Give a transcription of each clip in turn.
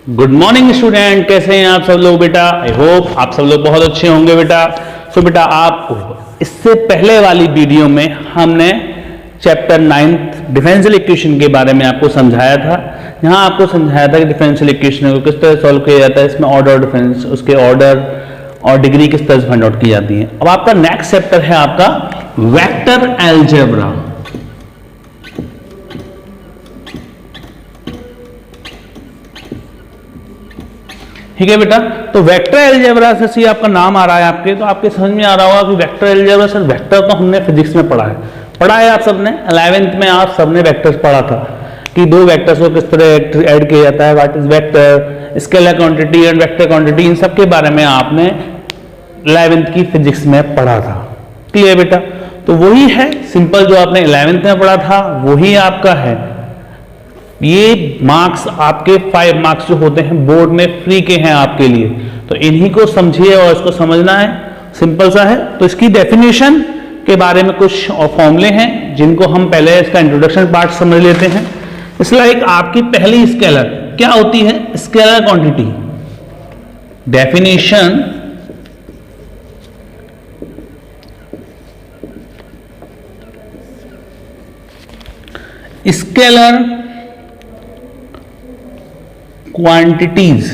Good morning student, कैसे हैं आप सब लोग बेटा। आई होप आप सब लोग बहुत अच्छे होंगे बेटा। सो बेटा, आपको इससे पहले वाली वीडियो में हमने चैप्टर 9 डिफरेंशियल इक्वेशन के बारे में आपको समझाया था। यहाँ आपको समझाया था कि डिफरेंशियल इक्वेशन को किस तरह सॉल्व किया जाता है, इसमें ऑर्डर डिफरेंस, उसके ऑर्डर और डिग्री किस तरह से फाइंड आउट की जाती है। अब आपका नेक्स्ट चैप्टर है आपका वेक्टर अलजेब्रा। ठीक है बेटा, तो वेक्टर अलजेब्रा से आपका नाम आ रहा है आपके, तो आपके समझ में आ रहा होगा कि वेक्टर अलजेब्रा सर, वेक्टर तो हमने फिजिक्स में पढ़ा है आप सबने 11th में आप सबने वेक्टर्स पढ़ा था कि दो वेक्टर्स को किस तरह ऐड किया जाता है, what is vector, scalar quantity and vector quantity, इन सब के बारे में आपने 11th की फिजिक्स में पढ़ा था। क्लियर बेटा, तो वही है सिंपल जो आपने 11th में पढ़ा था वही आपका है। ये मार्क्स आपके 5 मार्क्स जो होते हैं बोर्ड में फ्री के हैं आपके लिए, तो इन्हीं को समझिए और इसको समझना है, सिंपल सा है। तो इसकी डेफिनेशन के बारे में कुछ और फॉर्मूले हैं जिनको हम पहले इसका इंट्रोडक्शन पार्ट समझ लेते हैं। इस लाइक आपकी पहली स्केलर क्या होती है, scalar quantity. Definition scalar quantities,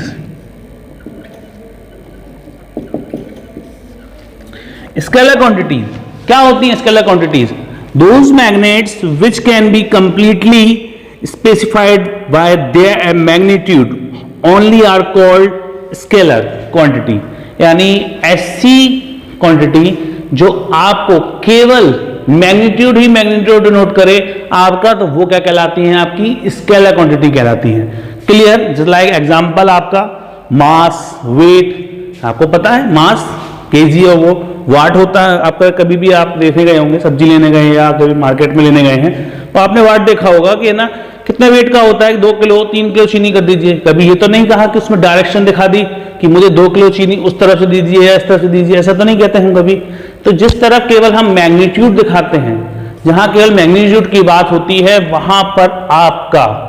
scalar quantities क्या होती है। Scalar quantities those magnets which can be completely specified by their magnitude only are called scalar quantity. यानी ऐसी क्वांटिटी जो आपको केवल मैग्नीट्यूड ही मैग्नीट्यूड डिनोट करे आपका, तो वो क्या कहलाती है, आपकी स्केलर क्वांटिटी कहलाती है। क्लियर, जस्ट लाइक एग्जांपल आपका मास, वेट, आपको पता है मास केजी और वो वाट होता है आपका। कभी भी आप देखने गए होंगे, सब्जी लेने गए या कभी मार्केट में लेने गए हैं, तो आपने वाट देखा होगा कि है ना कितने वेट का होता है, 2 किलो 3 किलो चीनी कर दीजिए। कभी ये तो नहीं कहा कि उसमें डायरेक्शन दिखा दी कि मुझे 2 किलो चीनी उस तरह से दीजिए या इस तरह से दीजिए, ऐसा तो नहीं कहते हैं कभी। तो जिस तरह केवल हम मैग्नीट्यूड दिखाते हैं, जहां केवल मैग्नीट्यूड की बात होती है, वहां पर आपका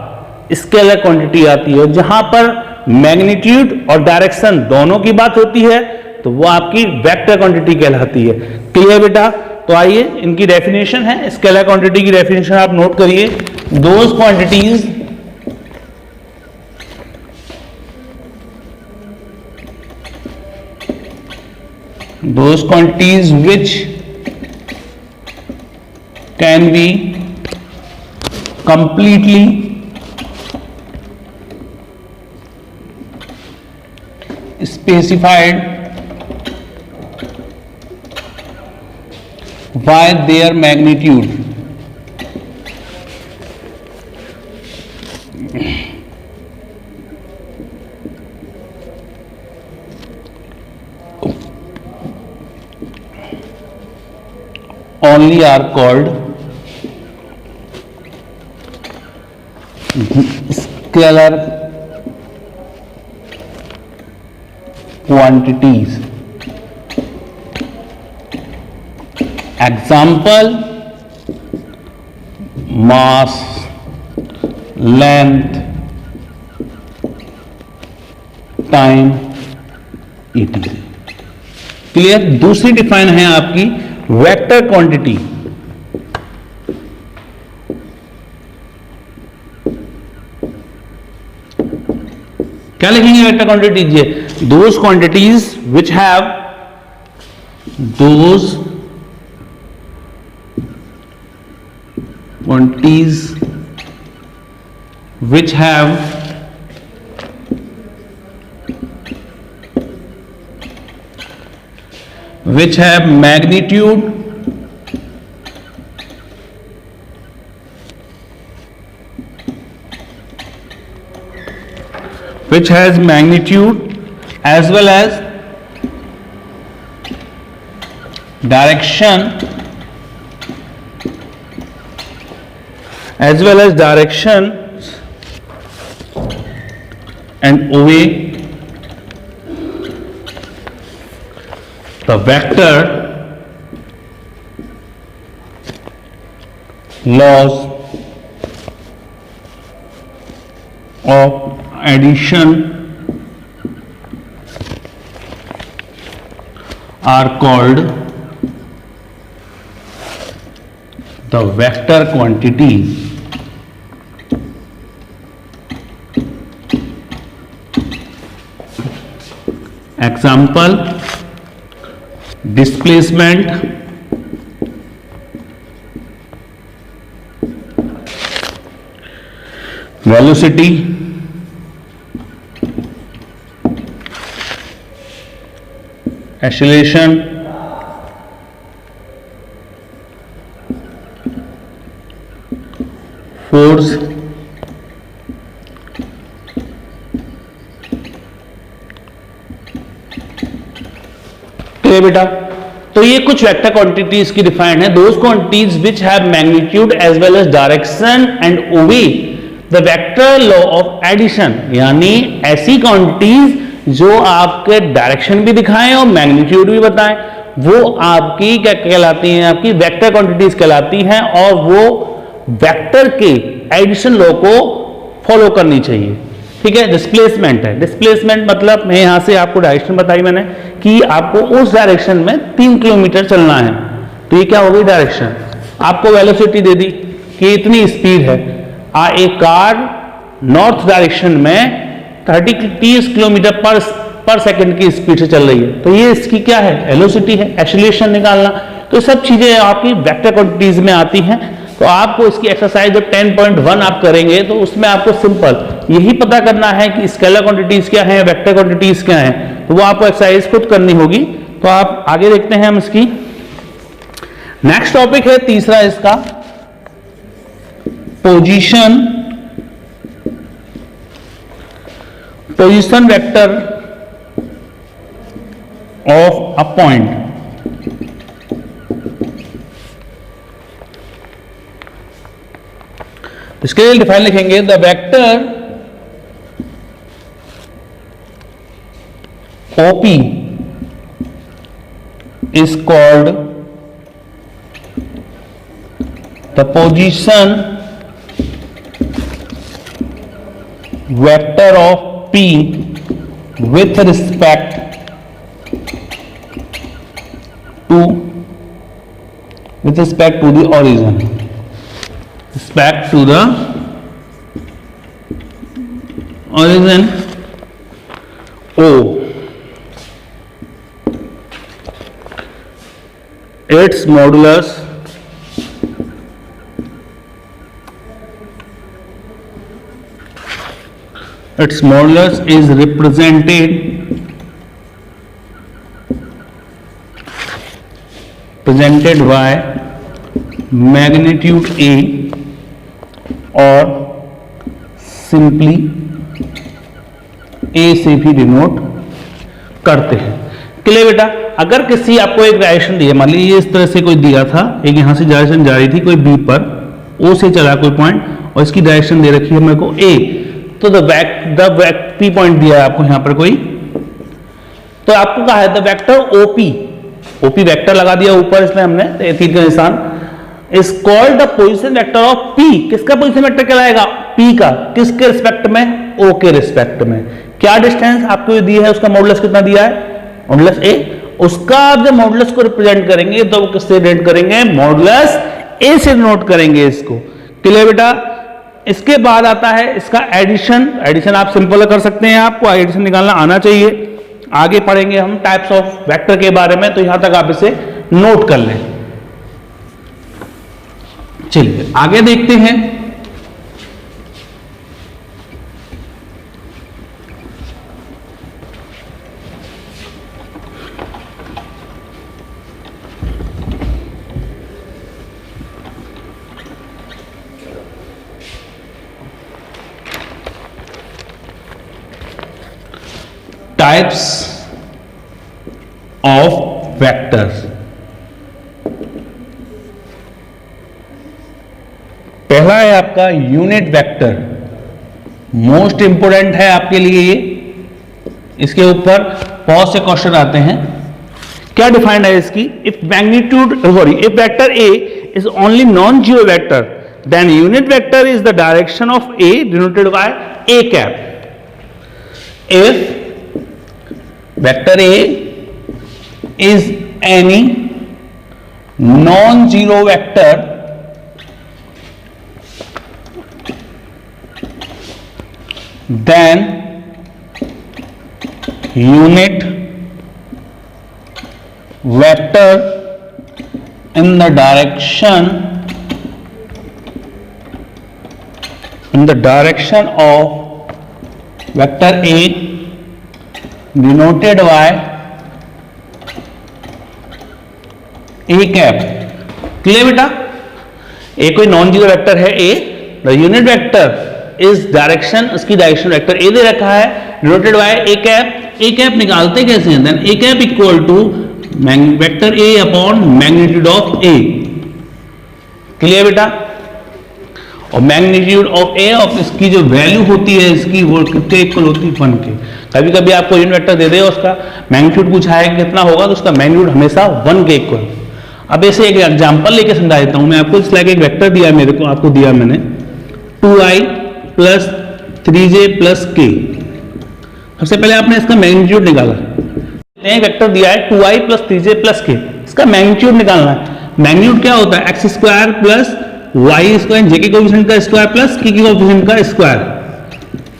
स्केलर क्वांटिटी आती है। जहां पर मैग्नीट्यूड और डायरेक्शन दोनों की बात होती है तो वो आपकी वेक्टर क्वांटिटी कहलाती है। क्लियर बेटा, तो आइए इनकी डेफिनेशन है, स्केलर क्वांटिटी की डेफिनेशन आप नोट करिए। Those quantities which can be completely specified by their magnitude only are called scalar quantities. Example: mass, length, time, etc. Clear. दूसरी डिफाइन है आपकी वेक्टर क्वांटिटी। क्या लिखेंगे vector quantity? Those quantities which have those quantities which have magnitude which has magnitude as well as direction and obey the vector laws of addition are called the vector quantities. Example: displacement, velocity, acceleration, force, बेटा। तो ये कुछ vector quantities की defined है, those quantities which have magnitude as well as direction and obey the vector law of addition, यानी ऐसी quantities जो आपके डायरेक्शन भी दिखाएं और मैग्नीट्यूड भी बताएं, वो आपकी क्या कहलाती हैं, आपकी वेक्टर क्वांटिटीज कहलाती हैं, और वो वेक्टर के एडिशन लॉ को फॉलो करनी चाहिए। ठीक है। डिस्प्लेसमेंट है, डिस्प्लेसमेंट मतलब मैं यहां से आपको डायरेक्शन बताई मैंने कि आपको उस डायरेक्शन में 3 किलोमीटर चलना है, तो ये क्या हो गई डायरेक्शन। आपको वेलोसिटी दे दी कि इतनी स्पीड है, एक कार नॉर्थ डायरेक्शन में 30 किलोमीटर पर सेकंड की स्पीड से चल रही है, तो ये इसकी क्या है, वेलोसिटी है। एक्सीलरेशन निकालना, तो सब चीजें आपकी वेक्टर क्वांटिटीज में आती हैं। तो आपको इसकी एक्सरसाइज जब 10.1 आप करेंगे तो उसमें आपको सिंपल यही पता करना है कि स्केलर क्वांटिटीज क्या है, वेक्टर क्वांटिटीज क्या है, तो वो आपको एक्सरसाइज खुद करनी होगी। तो आप आगे देखते हैं हम इसकी। नेक्स्ट टॉपिक है तीसरा इसका, position vector of a point. इसके लिए डिफाइन लिखेंगे, the vector OP is called the position vector of P with respect to the origin, respect to the origin O. Its modulus is represented by magnitude A और simply A से भी denote करते हैं। Clear बेटा। अगर किसी आपको एक डायरेक्शन दी है, मान लीजिए इस तरह से कोई दिया था, एक यहां से डायरेक्शन जा रही थी कोई बी पर, ओ से चला कोई पॉइंट और इसकी डायरेक्शन दे रखी है मेरे को ए, तो द पी पॉइंट दिया है आपको यहां पर कोई, तो आपको कहा है the vector OP, OP vector लगा दिया ऊपर इसमें हमने तीर का निशान, is called the position vector of P. किसका पोजीशन वेक्टर कहलाएगा, पी का। किसके रिस्पेक्ट में, ओ के रिस्पेक्ट में। क्या डिस्टेंस आपको दी है, उसका मॉडुलस कितना दिया है, मॉडुलस ए। उसका आप जब मॉडुलस को रिप्रेजेंट करेंगे तो वो किससे डिनोट करेंगे, मॉडुलस ए से डिनोट करेंगे इसको। क्लियर बेटा। इसके बाद आता है इसका एडिशन। एडिशन आप सिंपल कर सकते हैं, आपको एडिशन निकालना आना चाहिए। आगे पढ़ेंगे हम टाइप्स ऑफ वेक्टर के बारे में, तो यहां तक आप इसे नोट कर लें। चलिए आगे देखते हैं। Types of vectors. पहला है आपका यूनिट वेक्टर, मोस्ट इंपोर्टेंट है आपके लिए ये, इसके ऊपर बहुत से क्वेश्चन आते हैं। क्या डिफाइंड है इसकी, if vector A is only non zero vector then unit vector is the direction of A denoted by A cap. if vector A is any non-zero vector then unit vector in the direction of vector A denoted by A cap. Clear बेटा? A कोई non zero vector है A, the unit vector is direction, उसकी direction vector A दे रखा है, denoted by A cap. A cap निकालते कैसे हैं? Then A cap equal to vector A upon magnitude of A। Clear बेटा? और मैग्नीट्यूड ऑफ A ऑफ इसकी जो वैल्यू होती है इसकी, वो कितने इक्वल होती है 1 के। कभी कभी आपको यूनिट वेक्टर दे दे उसका मैग्नीट्यूड पूछा है कितना होगा, तो उसका मैग्नीट्यूड हमेशा 1 के इक्वल। अब ऐसे एक एग्जांपल लेके समझा देता हूं मैं आपको। इस लाइक एक वेक्टर दिया है मेरे को, आपको दिया मैंने 2i plus 3j plus k। सबसे पहले आपने इसका मैग्नीट्यूड निकाला। एक वेक्टर दिया है 2i plus 3j plus k, इसका मैग्नीट्यूड निकालना है। मैग्नीट्यूड क्या होता है? X square plus y square, J के कोएफिशिएंट का स्क्वायर प्लस के कोएफिशिएंट का square.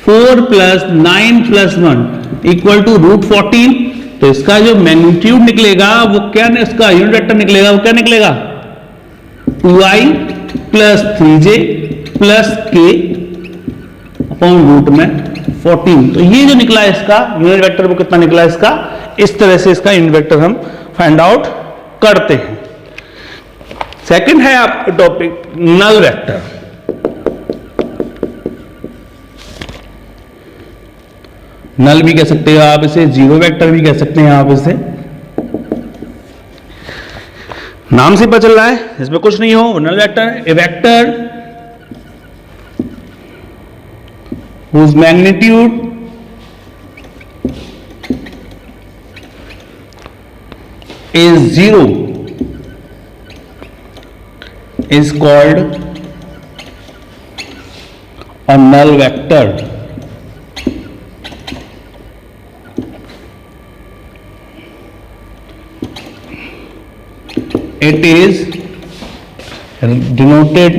4 plus 9 plus 1 equal to root 14। तो इसका जो मैग्नीट्यूड निकलेगा वो क्या, इसका यूनिट वेक्टर निकलेगा वो क्या निकलेगा? 2i plus 3j plus k upon root में 14। तो ये जो निकला इसका यूनिट वेक्टर वो कितना निकला इसका? इस तरह से इसका यूनिट वेक्टर हम फाइंड आउट करते हैं। सेकंड है आपका टॉपिक नल वेक्टर। नल भी कह सकते हो आप इसे, जीरो वेक्टर भी कह सकते हैं आप इसे। नाम से पता चल रहा है इसमें कुछ नहीं हो, null vector. A vector whose magnitude is 0 is called a null vector. It is denoted,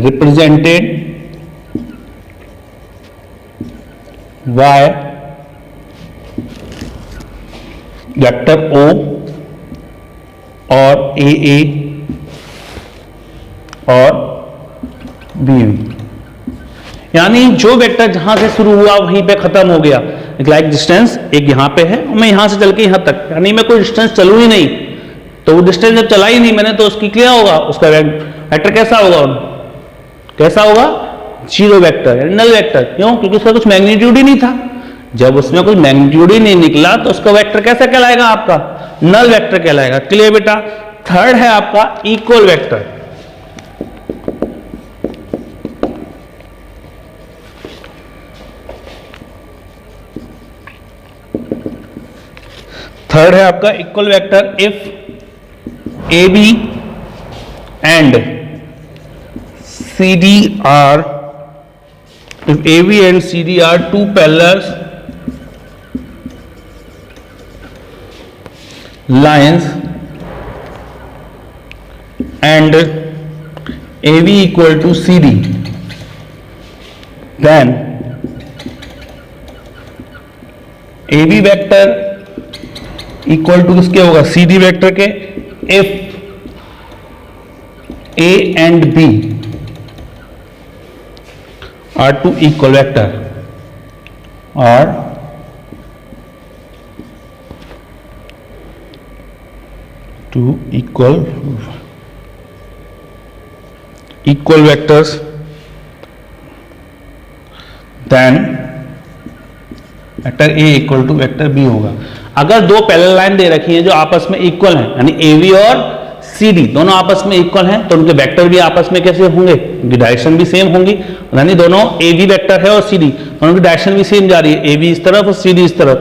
represented by vector O और AA और BB। यानी जो वेक्टर जहां से शुरू हुआ वहीं पे खत्म हो गया। एक लाइक डिस्टेंस एक यहां पे है और मैं यहां से चल के यहां तक, यानी मैं कोई डिस्टेंस चलू ही नहीं, तो वो डिस्टेंस जब चला ही नहीं मैंने, तो उसकी क्या होगा? उसका वेक्टर कैसा होगा? कैसा होगा? जीरो वेक्टर यानी नल वेक्टर। क्यों? क्योंकि उसका कुछ मैग्नीट्यूड ही नहीं था। जब उसमें कुछ मैग्नीट्यूड ही नहीं निकला तो उसका वेक्टर कैसा कहलाएगा? आपका नल वेक्टर कहलाएगा। क्लियर बेटा? थर्ड है आपका इक्वल वेक्टर। थर्ड है आपका equal vector. If AB and CD are, if AB and CD are two parallel lines and AB equal to CD, then AB vector equal to किसके होगा? CD vector के। if A and B are two equal vector or two equal vectors, then vector A equal to vector B होगा। अगर दो parallel line दे रखी है जो आपस में इक्वल हैं, यानी AB और CD दोनों आपस में इक्वल हैं, तो उनके वेक्टर भी आपस में कैसे होंगे? उनकी डायरेक्शन भी सेम होंगी। यानी दोनों AB वेक्टर है और CD दोनों की डायरेक्शन भी सेम जा रही है, AB इस तरफ और CD इस तरफ,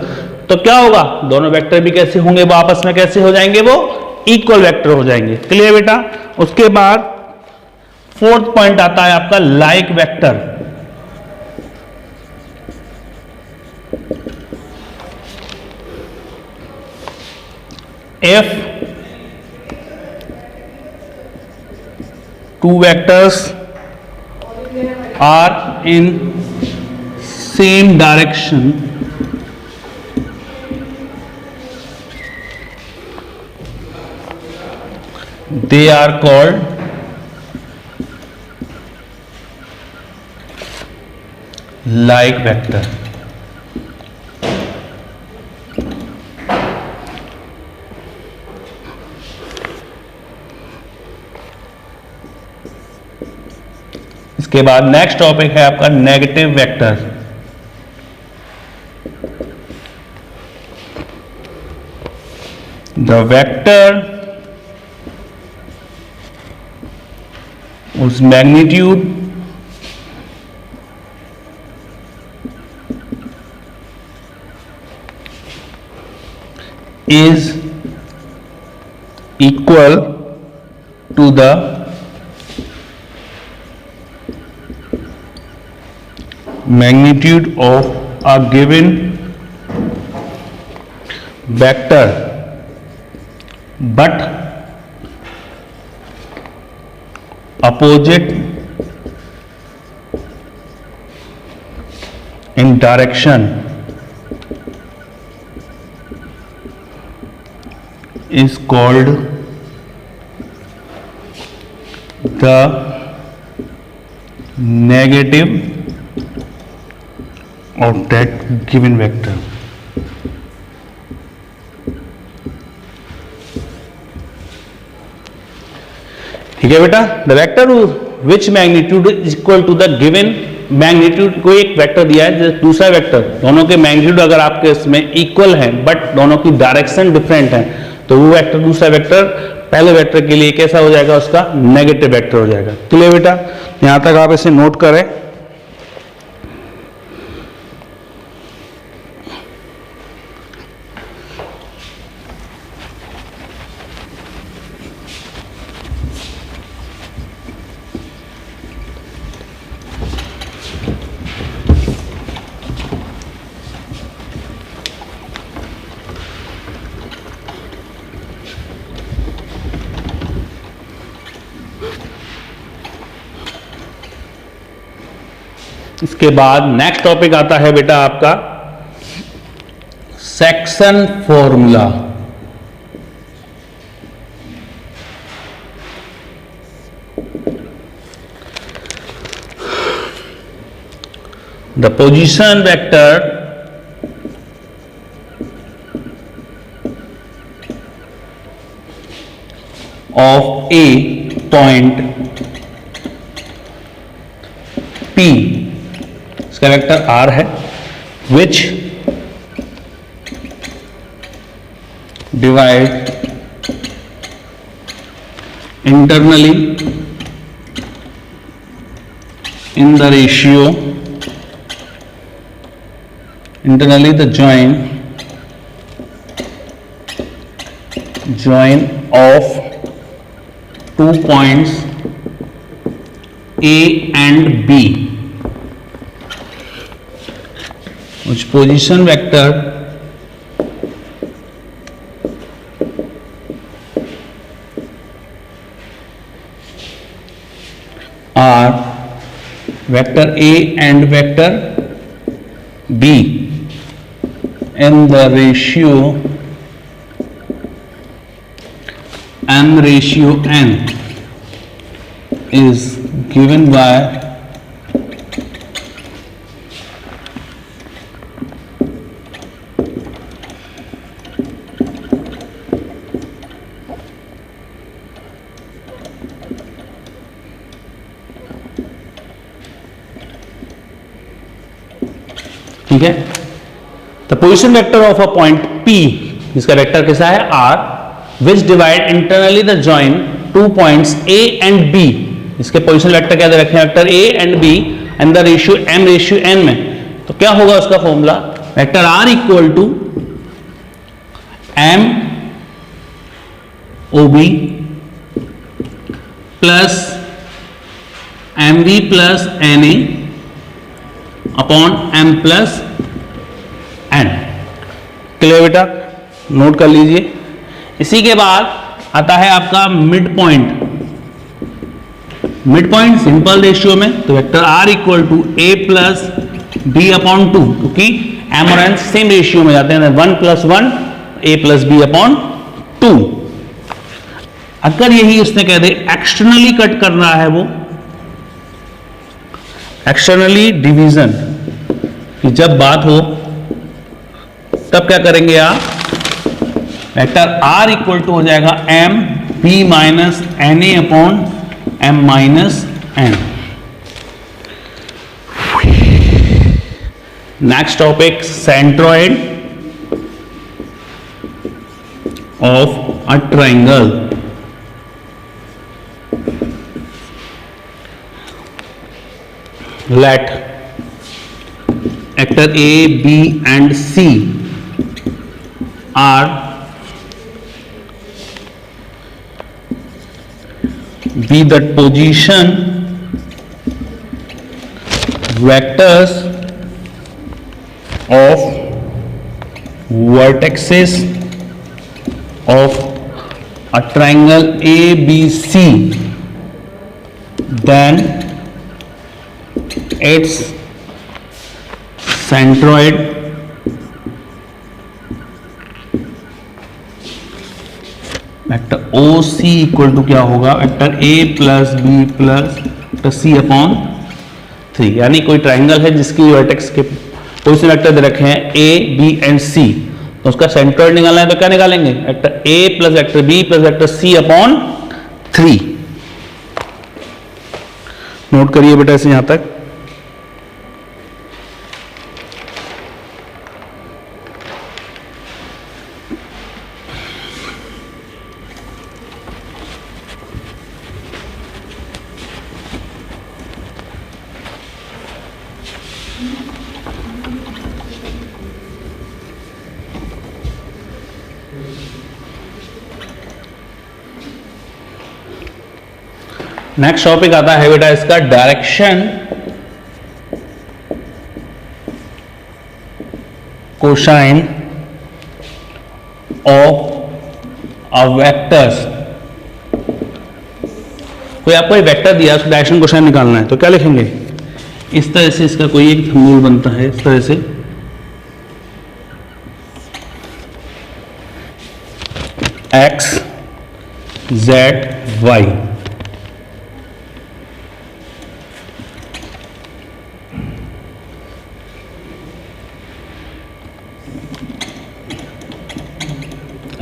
तो क्या होगा? दोनों वेक्टर भी कैसे होंगे? वो आपस में कैसे हो जाएंगे? वो इक्वल वेक्टर हो जाएंगे। क्लियर बेटा? उसके बाद फोर्थ पॉइंट आता है आपका like vector. if two vectors are in same direction, they are called like vector. इसके बाद नेक्स्ट टॉपिक है आपका negative vector. The vector whose magnitude is equal to the magnitude of a given vector but opposite in direction is called the negative of that given vector. ठीक है बेटा. The vector which magnitude is equal to the given magnitude. को एक vector दिया है, दूसरा vector, दोनों के मैग्नीट्यूड अगर आपके इसमें इक्वल हैं बट दोनों की डायरेक्शन डिफरेंट है, तो वो वेक्टर दूसरा वेक्टर पहले वेक्टर के लिए कैसा हो जाएगा, उसका नेगेटिव वेक्टर हो जाएगा. क्लियर बेटा. यहां तक आप इसे नोट करें. इसके बाद नेक्स्ट टॉपिक आता है बेटा आपका section formula. The position vector of A point P, इसका वेक्टर R है, which divide internally in the ratio, internally the join of 2 points A and B, which position vector are vector A and vector B in the ratio m/n is given by ठीक है. The position vector of a point P, जिसका vector कैसा है R, which divide internally the join 2 points A and B. इसके position vector क्या दे रखे हैं, vector A and B and the ratio m/n में. तो क्या होगा उसका formula, vector R equal to m OB plus MV plus NA upon m plus n. Clear बेटा. नोट कर लीजिए. इसी के बाद आता है आपका mid point. Mid point simple ratio में, तो vector r equal to a plus B upon two, क्योंकि m और n सेम रेशियो में जाते हैं, 1 प्लस 1 a plus B upon two. अगर यही उसने कह दे एक्सटर्नली कट करना है, वो एक्सटर्नली डिवीजन की जब बात हो तब क्या करेंगे आप, वेक्टर r इक्वल टू हो जाएगा m b minus N A upon m minus n। Next topic, centroid of a triangle. Let actor A, B and C are be the position vectors of vertices of a triangle ABC, then its centroid vector OC equal to क्या होगा, vector A plus B plus C upon 3। यानी कोई triangle है जिसकी vertex के कोई से vector दे रखे हैं A, B एंड C, तो उसका सेंट्रॉइड निकालना है तो क्या निकालेंगे, vector A plus vector B plus vector C upon 3। Note करिए बेटा इसे यहां तक। नेक्स्ट टॉपिक आता है बेटा इसका direction cosine of a vectors. कोई आपको एक वेक्टर दिया, उसका डायरेक्शन कोसाइन निकालना है, तो क्या लिखेंगे, इस तरह से इसका कोई एक रूल बनता है, इस तरह से x z y।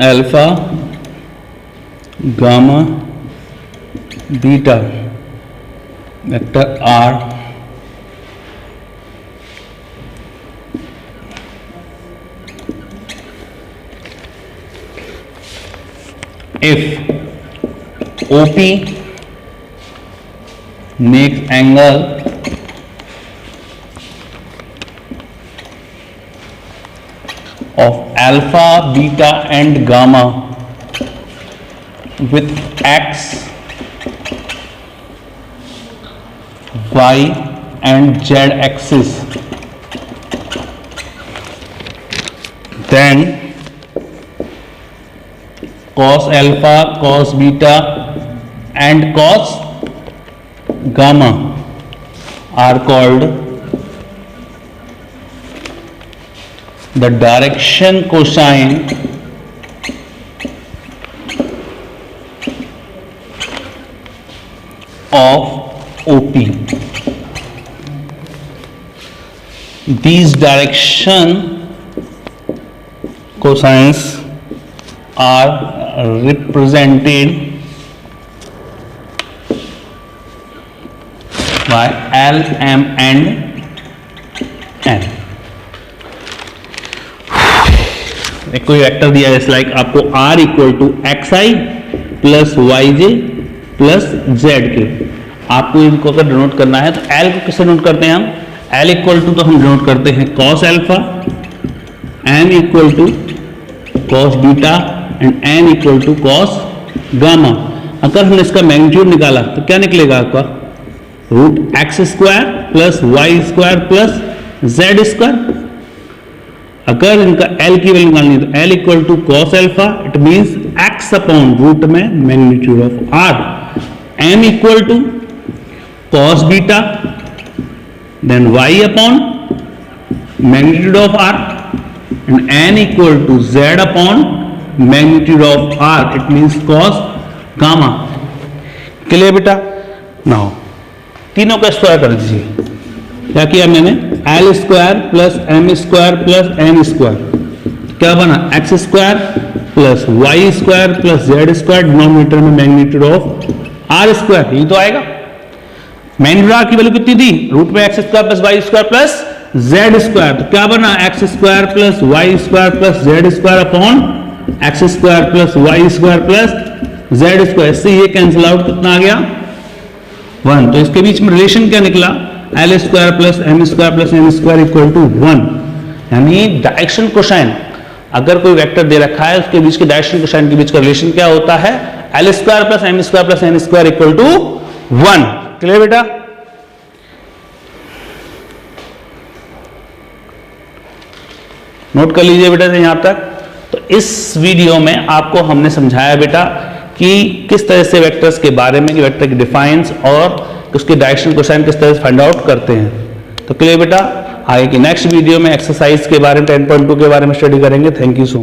Alpha gamma beta vector r if OP makes angle of alpha, beta and gamma with x, y and z axis, then cos alpha, cos beta and cos gamma are called the direction cosine of OP. These direction cosines are represented by L, M and N। एक कोई vector दिया है like आपको r equal to x i plus y j plus z के, आपको इनको अगर denote करना है तो l को किससे डिनोट करते हैं हम, l इक्वल टू तो हम डिनोट करते हैं cos alpha, m equal to cos beta and n equal to cos gamma. अगर हमने इसका मैग्नीट्यूड निकाला तो क्या निकलेगा आपका, root x square plus y square plus z square. अगर इनका L की वैल्यू निकालनी है तो L equal to cos alpha, it means x upon root में magnitude of r, m equal to cos beta then y upon magnitude of r and n equal to z upon magnitude of r, it means cos gamma. Clear बेटा? Now तीनों का square कर दीजिए। क्या किया मैंने? L square plus m square plus n square, क्या बना? X square plus y square plus z square, denominator में मैग्नीट्यूड ऑफ आर स्क्वायर, यही तो आएगा। मैग्नीट्यूड आर की वैल्यू कितनी थी? रूट में x square plus y square plus z square, तो क्या बना? X square plus y square plus z square upon x square plus y square plus z square. इससे ये कैंसिल आउट कितना आ गया? 1। तो इसके बीच में रिलेशन क्या निकला? L square plus m square plus n square equal to 1, यानी डायरेक्शन कोसाइन, अगर कोई वेक्टर दे रखा है उसके बीच के डायरेक्शन कोसाइन के बीच का रिलेशन क्या होता है? L square plus m square plus n square equal to 1। Clear बेटा? नोट कर लीजिए बेटा से यहां तक। तो इस वीडियो में आपको हमने समझाया बेटा कि किस तरह से वेक्टर्स के बारे में, कि वेक्टर की डिफाइंस और उसके डायरेक्शन कोसाइन किस तरह से फाइंड आउट करते हैं। तो क्लियर बेटा? आगे की नेक्स्ट वीडियो में एक्सरसाइज के बारे में 10.2 के बारे में स्टडी करेंगे। Thank you so much.